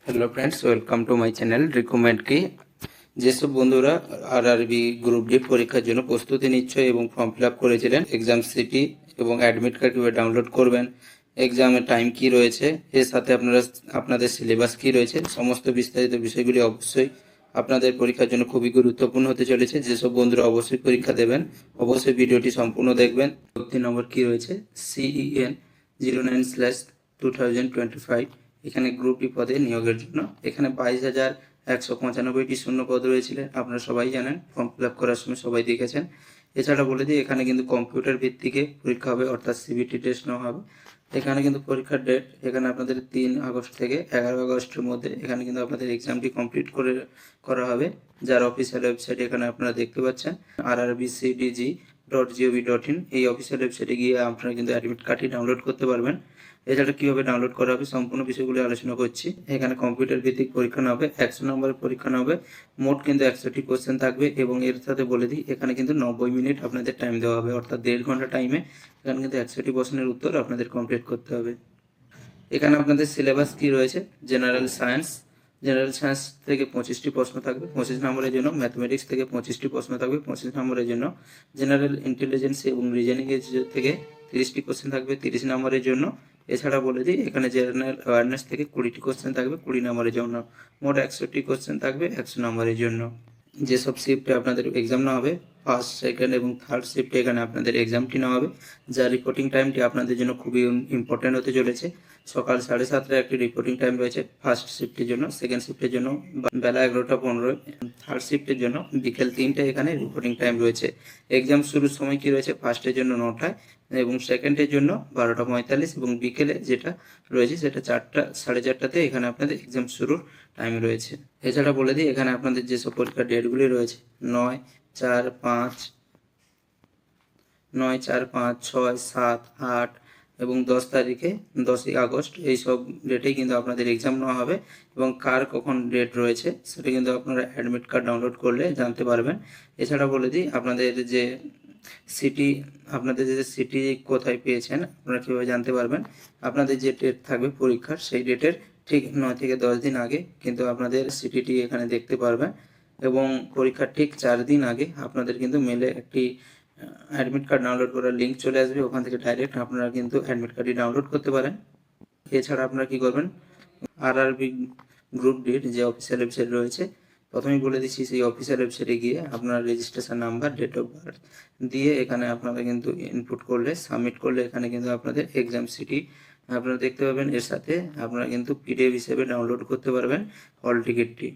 Hello friends, welcome to my channel recommend কি। যেসব বন্ধুরা আরআরবি গ্রুপ ডি পরীক্ষার জন্য প্রস্তুতি নিচ্ছ এবং ফর্ম ফিল আপ করেছিলেন, এক্সাম সিটি এবং অ্যাডমিট কার্ড কীভাবে ডাউনলোড করবেন, এক্সামের টাইম কি রয়েছে, এর সাথে আপনাদের সিলেবাস কি রয়েছে, সমস্ত বিস্তারিত বিষয়গুলি অবশ্যই আপনাদের পরীক্ষার জন্য খুবই গুরুত্বপূর্ণ হতে চলেছে। যেসব বন্ধুরা অবশ্যই পরীক্ষা দেবেন, অবশ্যই ভিডিওটি সম্পূর্ণ দেখবেন। ভর্তি নম্বর কি রয়েছে, CEN 09/2025। এখানে গ্রুপ ডি পদে নিয়োগের জন্য এখানে 22,195টি শূন্য পদ রয়েছিল, আপনারা সবাই জানেন, ফর্ম ফিল আপ করার সময় সবাই দেখেছেন। এছাড়া বলে দিই, এখানে কিন্তু কম্পিউটার ভিত্তিকে পরীক্ষা হবে, অর্থাৎ সিবিটি টেস্ট নেওয়া হবে। এখানে কিন্তু পরীক্ষার ডেট এখানে আপনাদের 3 আগস্ট থেকে 11 আগস্টের মধ্যে এখানে কিন্তু আপনাদের এক্সামটি কমপ্লিট করা হবে, যার অফিসিয়াল ওয়েবসাইট এখানে আপনারা দেখতে পাচ্ছেন, rrbcdg.gov.in। এই অফিসিয়াল ওয়েবসাইটে গিয়ে আপনারা কিন্তু অ্যাডমিট কার্ডটি ডাউনলোড করতে পারবেন। এছাড়া কীভাবে ডাউনলোড করা হবে সম্পূর্ণ বিষয়গুলি আলোচনা করছি। এখানে কম্পিউটার ভিত্তিক পরীক্ষা নেওয়া হবে, 100 নম্বরের পরীক্ষা নেওয়া হবে, মোট কিন্তু 100টি কোশ্চেন থাকবে এবং এর সাথে বলে দিই এখানে কিন্তু 90 মিনিট আপনাদের টাইম দেওয়া হবে, অর্থাৎ 1.5 ঘন্টা টাইমে এখানে কিন্তু 100টি প্রশ্নের উত্তর আপনাদের কমপ্লিট করতে হবে। এখানে আপনাদের সিলেবাস কি রয়েছে, জেনারেল সায়েন্স থেকে 25টি প্রশ্ন থাকবে 25 নম্বরের জন্য, ম্যাথমেটিক্স থেকে 25টি প্রশ্ন থাকবে 25 নম্বরের জন্য, জেনারেল ইন্টেলিজেন্স এবং রিজনিং থেকে 30টি কোশ্চেন থাকবে 30 নম্বরের জন্য। এছাড়া বলে দিই এখানে জেনারেল অ্যাওয়ারনেস থেকে 20টি কোশ্চেন থাকবে 20 নম্বরের জন্য। মোট 100টি কোশ্চেন থাকবে 100 নম্বরের জন্য। যেসব শিফটে আপনাদের এক্সাম নেওয়া হবে, ফার্স্ট, সেকেন্ড এবং থার্ড শিফটে এখানে আপনাদের এক্সামটি নেওয়া হবে, যার রিপোর্টিং টাইমটি আপনাদের জন্য খুবই ইম্পর্টেন্ট হতে চলেছে। সকাল 7:30টায় একটি রিপোর্টিং টাইম রয়েছে ফার্স্ট শিফটের জন্য, সেকেন্ড শিফটের জন্য বেলা 11টা 15, থার্ড শিফটের জন্য বিকেল 3টায় এখানে রিপোর্টিং টাইম রয়েছে। এক্সাম শুরুর সময় কি রয়েছে, ফার্স্টের জন্য 9টায় এবং সেকেন্ডের জন্য 12টা 45 এবং বিকেলে যেটা রয়েছে সেটা 4টা 4:30টাতে এখানে আপনাদের এক্সাম শুরুর টাইম রয়েছে। এছাড়া বলে দিই এখানে আপনাদের যেসব পরীক্ষার ডেটগুলি রয়েছে, 9, 4, 5, 9, 4, 5, 6, 7, 8 এবং 10 তারিখে 10ই আগস্ট এইসব ডেটেই কিন্তু আপনাদের এক্সাম নেওয়া হবে এবং কার কখন ডেট রয়েছে সেটা কিন্তু আপনারা অ্যাডমিট কার্ড ডাউনলোড করলে জানতে পারবেন। এছাড়া বলে দিই আপনাদের যে সিটি কোথায় পেয়েছেন আপনারা কীভাবে জানতে পারবেন, আপনাদের যে ডেট থাকবে পরীক্ষার সেই ডেটের ঠিক 9 থেকে 10 দিন আগে কিন্তু আপনাদের সিটিটি এখানে দেখতে পারবেন এবং পরীক্ষার ঠিক 4 দিন আগে আপনাদের কিন্তু মেলে একটি অ্যাডমিট কার্ড ডাউনলোড করার লিঙ্ক চলে আসবে, ওখান থেকে ডাইরেক্ট আপনারা কিন্তু অ্যাডমিট কার্ডটি ডাউনলোড করতে পারেন। এছাড়া আপনারা কী করবেন, আরআরবি গ্রুপ ডির যে অফিসিয়াল ওয়েবসাইট রয়েছে, প্রথমেই বলে দিচ্ছি সেই অফিসিয়াল ওয়েবসাইটে গিয়ে আপনার registration number, date of birth দিয়ে এখানে আপনারা কিন্তু ইনপুট করলে, সাবমিট করলে এখানে কিন্তু আপনাদের এক্সাম সিটি আপনারা দেখতে পাবেন। এর সাথে আপনারা কিন্তু PDF হিসেবে ডাউনলোড করতে পারবেন হল টিকিটটি।